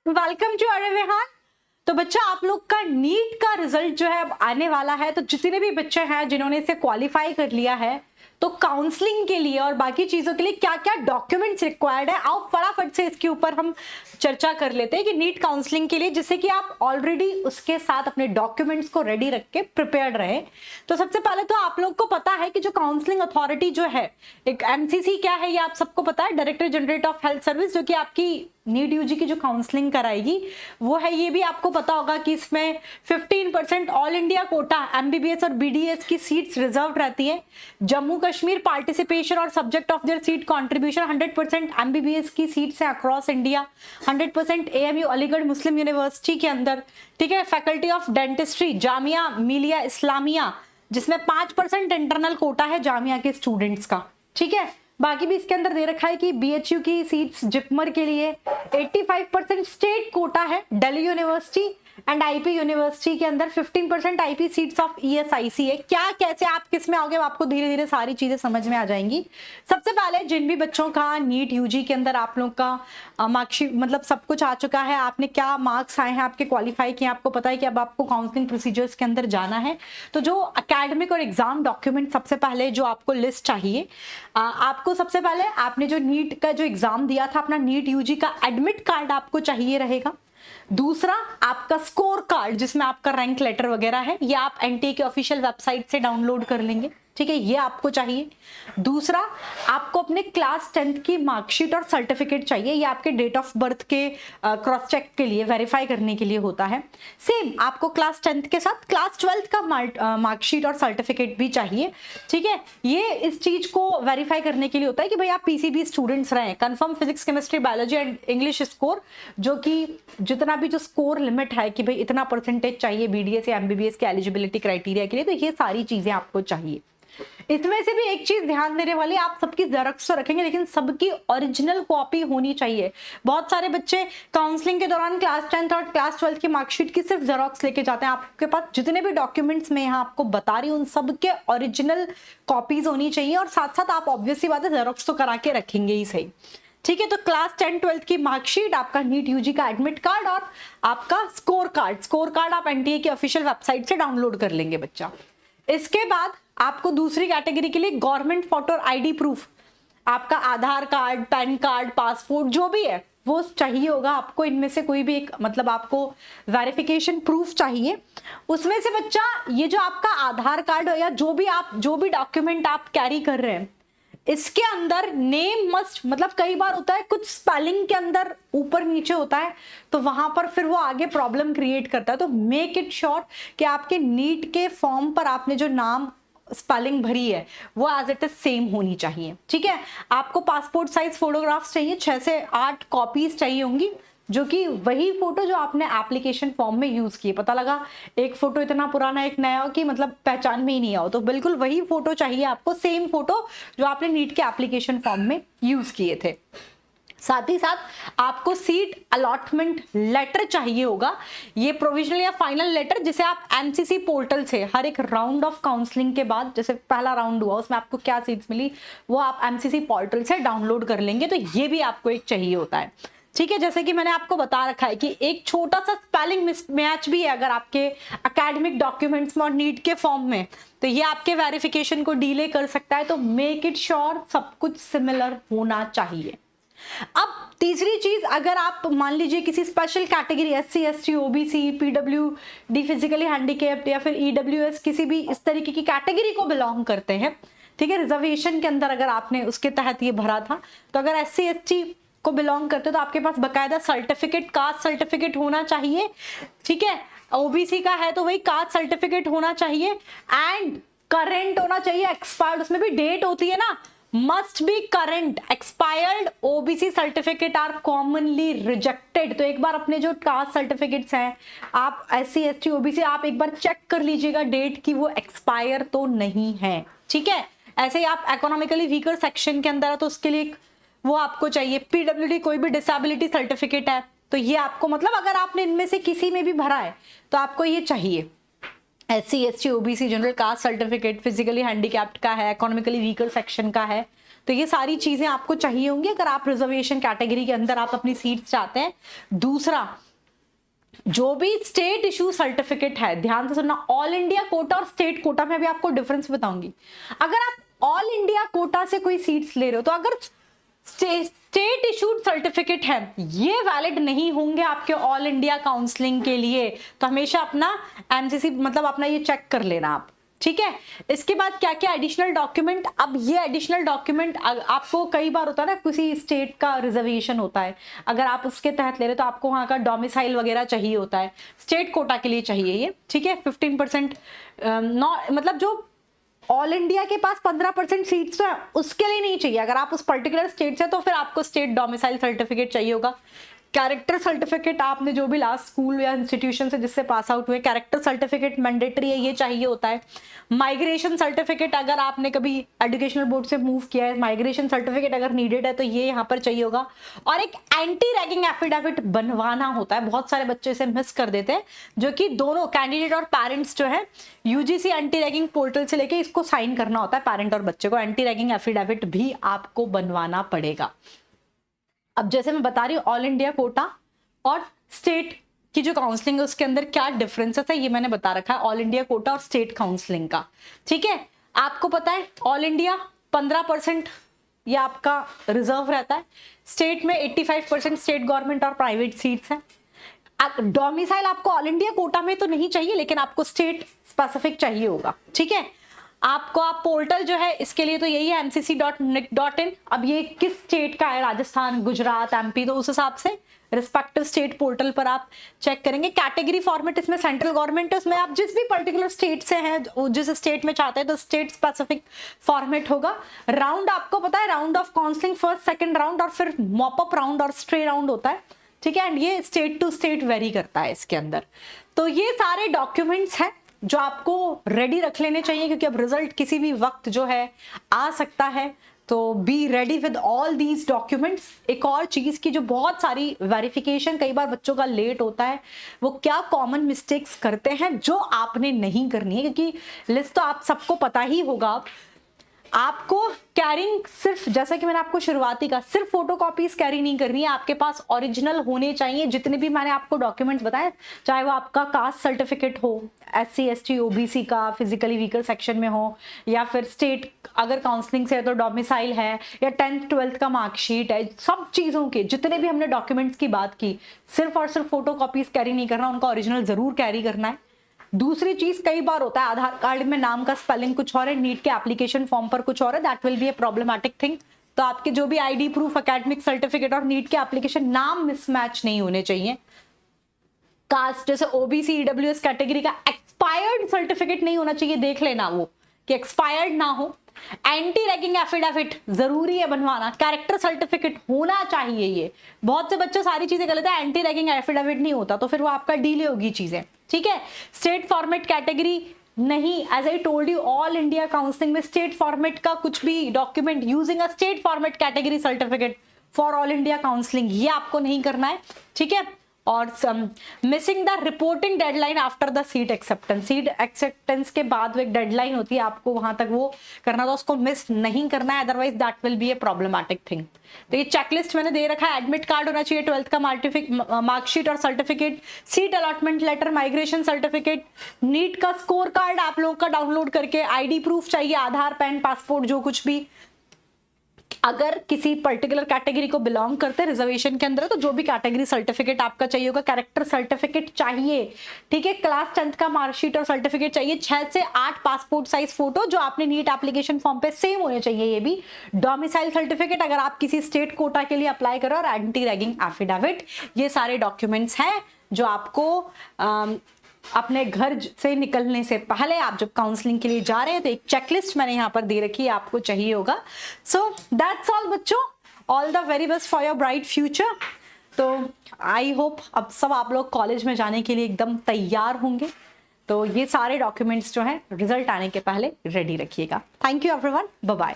Welcome to अरे विहान। तो बच्चा आप लोग का नीट का रिजल्ट जो है अब आने वाला है। तो जितने भी बच्चे हैं जिन्होंने इसे क्वालिफाई कर लिया है, तो काउंसलिंग के लिए और बाकी चीजों के लिए क्या क्या डॉक्यूमेंट्स रिक्वायर्ड है, आओ फटाफट से इसके ऊपर हम चर्चा कर लेते हैं कि नीट काउंसलिंग के लिए, जिससे कि आप ऑलरेडी उसके साथ अपने डॉक्यूमेंट्स को रेडी रख के प्रिपेयर्ड रहे। तो सबसे पहले तो आप लोग को पता है कि जो काउंसलिंग अथॉरिटी जो है, एक एमसीसी क्या है ये आप सबको पता है, director generate of health service, जो कि आपकी नीट यूजी की जो काउंसलिंग कराएगी वो है। ये भी आपको पता होगा कि इसमें 15% ऑल इंडिया कोटा एमबीबीएस और बीडीएस की सीट्स रिजर्व रहती है। जम्मू कश्मीर पार्टिसिपेशन और subject of their seat contribution 100% MBBS की सीट्स है अक्रॉस इंडिया, 100% एएमयू अलीगढ़ मुस्लिम यूनिवर्सिटी के अंदर। ठीक है, faculty of dentistry Jamia Millia Islamia, जिसमें 5% इंटरनल कोटा है जामिया के स्टूडेंट्स का। ठीक है, बाकी भी इसके अंदर दे रखा है कि बीएचयू की सीट्स जिपमर के लिए 85% स्टेट कोटा है Delhi university and IP university के अंदर 15% आईपी सीट्स ऑफ ईएसआईसी है। क्या कैसे आप किस में आओगे आपको धीरे धीरे सारी चीजें समझ में आ जाएंगी। सबसे पहले जिन भी बच्चों का नीट यूजी के अंदर आप लोग का मार्कशीट मतलब सब कुछ आ चुका है, आपने क्या मार्क्स आए हैं, आपके क्वालिफाई किए, आपको पता है कि अब आपको काउंसलिंग प्रोसीजर्स के अंदर जाना है। तो जो अकेडमिक और एग्जाम डॉक्यूमेंट सबसे पहले जो आपको लिस्ट चाहिए, आपको सबसे पहले आपने जो नीट का जो एग्जाम दिया था अपना नीट यूजी का एडमिट कार्ड आपको चाहिए रहेगा। दूसरा आपका स्कोर कार्ड जिसमें आपका रैंक लेटर वगैरह है, ये आप एनटीए की ऑफिशियल वेबसाइट से डाउनलोड कर लेंगे। ठीक है, ये आपको चाहिए। दूसरा आपको अपने क्लास 10th की मार्कशीट और सर्टिफिकेट चाहिए, ये आपके डेट ऑफ बर्थ के क्रॉस चेक के लिए वेरीफाई करने के लिए होता है। सेम आपको क्लास 10th के साथ क्लास 12th का मार्कशीट और सर्टिफिकेट भी चाहिए। ठीक है, ये इस चीज को वेरीफाई करने के लिए होता है कि भाई आप पीसीबी स्टूडेंट्स रहे, confirm physics chemistry biology and English score, जो कि जितना भी जो स्कोर लिमिट है कि भाई इतना परसेंटेज चाहिए बीडीएस या एमबीबीएस के एलिजिबिलिटी क्राइटेरिया के लिए, तो ये सारी चीजें आपको चाहिए। इसमें से भी एक चीज ध्यान देने वाली, आप सबकी जेरॉक्स तो रखेंगे लेकिन सबकी ओरिजिनल कॉपी होनी चाहिए। बहुत सारे बच्चे काउंसलिंग के दौरान क्लास 10th और क्लास 12th की मार्कशीट की सिर्फ जेरॉक्स लेके जाते हैं। आपके पास जितने भी डॉक्यूमेंट्स मैं यहाँ आपको बता रही हूँ उन सबके ओरिजिनल कॉपीज होनी चाहिए, और साथ साथ आप ऑब्वियसली बात है जेरॉक्स तो करा के रखेंगे ही सही। ठीक है, तो क्लास 10 12th की मार्कशीट, आपका नीट यूजी का एडमिट कार्ड और आपका स्कोर कार्ड आप एनटीए की ऑफिशियल वेबसाइट से डाउनलोड कर लेंगे बच्चा। इसके बाद आपको दूसरी कैटेगरी के लिए गवर्नमेंट फोटो और आईडी प्रूफ, आपका आधार कार्ड, पैन कार्ड, पासपोर्ट जो भी है वो चाहिए होगा आपको। इनमें से कोई भी एक मतलब आपको वेरिफिकेशन प्रूफ चाहिए। उसमें से बच्चा ये जो आपका आधार कार्ड या जो भी डॉक्यूमेंट आप कैरी कर रहे हैं, इसके अंदर नेम मस्ट, मतलब कई बार होता है कुछ स्पेलिंग के अंदर ऊपर नीचे होता है तो वहां पर फिर वो आगे प्रॉब्लम क्रिएट करता है। तो मेक इट श्योर कि आपके नीट के फॉर्म पर आपने जो नाम स्पेलिंग भरी है वो एज इट इज सेम होनी चाहिए। ठीक है, आपको पासपोर्ट साइज फोटोग्राफ्स चाहिए, 6 से 8 कॉपीज चाहिए होंगी, जो कि वही फोटो जो आपने एप्लीकेशन फॉर्म में यूज किए। पता लगा एक फोटो इतना पुराना एक नया हो कि मतलब पहचान में ही नहीं आओ, तो बिल्कुल वही फोटो चाहिए आपको, सेम फोटो जो आपने नीट के एप्लीकेशन फॉर्म में यूज किए थे। साथ ही साथ आपको सीट अलॉटमेंट लेटर चाहिए होगा, ये प्रोविजनल या फाइनल लेटर, जिसे आप एमसीसी पोर्टल से हर एक राउंड ऑफ काउंसलिंग के बाद, जैसे पहला राउंड हुआ उसमें आपको क्या सीट्स मिली वो आप एमसीसी पोर्टल से डाउनलोड कर लेंगे। तो ये भी आपको एक चाहिए होता है। ठीक है, जैसे कि मैंने आपको बता रखा है कि एक छोटा सा स्पेलिंग मिसमैच भी है अगर आपके एकेडमिक डॉक्यूमेंट्स में और नीट के फॉर्म में, तो ये आपके वेरिफिकेशन को डिले कर सकता है। तो मेक इट श्योर सब कुछ सिमिलर होना चाहिए। अब तीसरी चीज, अगर आप मान लीजिए किसी special category SC ST OBC PWD physically handicapped या फिर ईडब्ल्यूएस किसी भी इस तरीके की कैटेगरी को बिलोंग करते हैं, ठीक है, रिजर्वेशन के अंदर अगर आपने उसके तहत ये भरा था, तो अगर एससी एसटी को बिलोंग करते तो आपके पास बकायदा सर्टिफिकेट, कास्ट सर्टिफिकेट होना चाहिए। ठीक है, ओबीसी का है तो वही कास्ट सर्टिफिकेट होना चाहिए एंड करेंट होना चाहिए। एक्सपायर्ड उसमें भी डेट होती है ना, must be current. Expired OBC certificate are commonly rejected. तो एक बार अपने जो कास्ट सर्टिफिकेट्स हैं आप एससी एसटी ओबीसी आप एक बार चेक कर लीजिएगा डेट की वो एक्सपायर तो नहीं है। ठीक है, ऐसे ही आप इकोनॉमिकली वीकर सेक्शन के अंदर है तो उसके लिए वो आपको चाहिए। पीडब्ल्यूडी कोई भी डिसेबिलिटी सर्टिफिकेट है तो ये आपको, मतलब अगर आपने इनमें से किसी में भी भरा है तो आपको ये चाहिए। SC ST OBC general caste certificate, physically handicapped का है, इकोनॉमिकली वीकर सेक्शन का है तो ये सारी चीजें आपको चाहिए होंगी अगर आप रिजर्वेशन कैटेगरी के अंदर आप अपनी सीट्स चाहते हैं। दूसरा, जो भी स्टेट इशू सर्टिफिकेट है, ध्यान से सुनना, ऑल इंडिया कोटा और स्टेट कोटा में भी आपको डिफरेंस बताऊंगी। अगर आप ऑल इंडिया कोटा से कोई सीट्स ले रहे हो तो अगर स्टेट इशूड सर्टिफिकेट है ये वैलिड नहीं होंगे आपके ऑल इंडिया काउंसलिंग के लिए, तो हमेशा अपना एमसीसी मतलब अपना ये चेक कर लेना आप, ठीक है। इसके बाद क्या क्या एडिशनल डॉक्यूमेंट, अब ये एडिशनल डॉक्यूमेंट आपको कई बार होता है ना, किसी स्टेट का रिजर्वेशन होता है, अगर आप उसके तहत ले रहे हो तो आपको वहां का डोमिसाइल वगैरह चाहिए होता है, स्टेट कोटा के लिए चाहिए ये, ठीक है। 15% मतलब जो ऑल इंडिया के पास 15% सीट्स है उसके लिए नहीं चाहिए, अगर आप उस पर्टिकुलर स्टेट से तो फिर आपको स्टेट डोमिसाइल सर्टिफिकेट चाहिए होगा। कैरेक्टर सर्टिफिकेट, आपने जो भी लास्ट स्कूल या इंस्टीट्यूशन से जिससे पास आउट हुए, कैरेक्टर सर्टिफिकेट मैंडेटरी है, ये चाहिए होता है। माइग्रेशन सर्टिफिकेट, अगर आपने कभी एजुकेशनल बोर्ड से मूव किया है, माइग्रेशन सर्टिफिकेट अगर नीडेड है तो ये यहाँ पर चाहिए होगा। और एक एंटी रैगिंग एफिडेविट बनवाना होता है, बहुत सारे बच्चे इसे मिस कर देते हैं, जो कि दोनों कैंडिडेट और पेरेंट्स जो है यूजीसी एंटी रैगिंग पोर्टल से लेके इसको साइन करना होता है, पेरेंट और बच्चे को एंटी रैगिंग एफिडेविट भी आपको बनवाना पड़ेगा। अब जैसे मैं बता रही हूँ ऑल इंडिया कोटा और स्टेट की जो काउंसलिंग है उसके अंदर क्या डिफरेंसेस है ये मैंने बता रखा है, ऑल इंडिया कोटा और स्टेट काउंसलिंग का, ठीक है। आपको पता है ऑल इंडिया 15% ये आपका रिजर्व रहता है, स्टेट में 85% स्टेट गवर्नमेंट और प्राइवेट सीट्स हैं। डोमिसाइल आपको ऑल इंडिया कोटा में तो नहीं चाहिए, लेकिन आपको स्टेट स्पेसिफिक चाहिए होगा, ठीक है। आपको आप पोर्टल जो है इसके लिए तो यही है mcc.nic.in। अब ये किस स्टेट का है, राजस्थान, गुजरात, एमपी, तो उस हिसाब से रिस्पेक्टिव स्टेट पोर्टल पर आप चेक करेंगे। कैटेगरी फॉर्मेट इसमें सेंट्रल गवर्नमेंट है, उसमें आप जिस भी पर्टिकुलर स्टेट से हैं, जिस स्टेट में चाहते हैं तो स्टेट स्पेसिफिक फॉर्मेट होगा। राउंड आपको पता है, round of counselling first second round और फिर मॉपअप राउंड और स्ट्रे राउंड होता है, ठीक है। एंड ये स्टेट टू स्टेट वेरी करता है इसके अंदर। तो ये सारे डॉक्यूमेंट्स हैं जो आपको रेडी रख लेने चाहिए, क्योंकि अब रिजल्ट किसी भी वक्त जो है आ सकता है, तो be ready with all these documents. एक और चीज की जो बहुत सारी वेरिफिकेशन कई बार बच्चों का लेट होता है, वो क्या कॉमन मिस्टेक्स करते हैं जो आपने नहीं करनी है, क्योंकि लिस्ट तो आप सबको पता ही होगा। आपको कैरिंग सिर्फ, जैसा कि मैंने आपको शुरुआती का, सिर्फ फोटोकॉपीज कैरी नहीं करनी है, आपके पास ओरिजिनल होने चाहिए जितने भी मैंने आपको डॉक्यूमेंट्स बताए, चाहे वो आपका कास्ट सर्टिफिकेट हो, SC ST OBC का फिजिकली वीकर सेक्शन में हो, या फिर स्टेट अगर काउंसलिंग से है तो डोमिसाइल है, या 10th 12th का मार्कशीट है, सब चीजों के जितने भी हमने डॉक्यूमेंट्स की बात की, सिर्फ और सिर्फ फोटोकॉपीज कैरी नहीं करना, उनका ओरिजिनल जरूर कैरी करना है। दूसरी चीज, कई बार होता है आधार कार्ड में नाम का स्पेलिंग कुछ और है, नीट के एप्लीकेशन फॉर्म पर कुछ और है, that will be A problematic thing. तो आपके जो भी ID प्रूफ, एकेडमिक सर्टिफिकेट और नीट के एप्लीकेशन नाम मिसमैच नहीं होने चाहिए। कास्ट जैसे OBC EWS कैटेगरी का एक्सपायर्ड सर्टिफिकेट नहीं होना चाहिए, देख लेना वो कि एक्सपायर्ड ना हो। एंटी रैगिंग एफिडेविट जरूरी है बनवाना, कैरेक्टर सर्टिफिकेट होना चाहिए। ये बहुत से बच्चे सारी चीजें कर लेते हैं, एंटी रैगिंग एफिडेविट नहीं होता तो फिर वो आपका डिले होगी चीजें, ठीक है। स्टेट फॉर्मेट कैटेगरी नहीं, as I told you, all India counselling में स्टेट फॉर्मेट का कुछ भी document using a state format category certificate for all India counselling, ये आपको नहीं करना है, ठीक है। और missing the reporting deadline after the seat acceptance, seat acceptance के बाद वो एक डेडलाइन होती है, आपको वहां तक वो करना, तो उसको मिस नहीं करना है, otherwise that will be A problematic thing. तो ये चेकलिस्ट मैंने दे रखा है, एडमिट कार्ड होना चाहिए, 12th का मार्कशीट और certificate, seat allotment letter, migration certificate, NEET का स्कोर कार्ड आप लोगों का डाउनलोड करके, ID प्रूफ चाहिए, आधार, पैन, पासपोर्ट, जो कुछ भी। अगर किसी पर्टिकुलर कैटेगरी को बिलोंग करते हैं रिजर्वेशन के अंदर, तो जो भी कैटेगरी सर्टिफिकेट आपका चाहिए होगा, कैरेक्टर सर्टिफिकेट चाहिए, ठीक है। क्लास 10th का मार्कशीट और सर्टिफिकेट चाहिए, 6 से 8 पासपोर्ट साइज फोटो जो आपने नीट एप्लीकेशन फॉर्म पे सेम होने चाहिए। ये भी डोमिसाइल सर्टिफिकेट अगर आप किसी स्टेट कोटा के लिए अप्लाई करो, और एंटी रैगिंग एफिडेविट, ये सारे डॉक्यूमेंट्स हैं जो आपको अपने घर से निकलने से पहले, आप जब काउंसलिंग के लिए जा रहे हैं, तो एक चेकलिस्ट मैंने यहाँ पर दे रखी है, आपको चाहिए होगा। सो दैट्स ऑल बच्चों, all the very best for your bright future. तो आई होप अब सब आप लोग कॉलेज में जाने के लिए एकदम तैयार होंगे, तो ये सारे डॉक्यूमेंट्स जो हैं रिजल्ट आने के पहले रेडी रखिएगा। Thank you everyone, bye bye.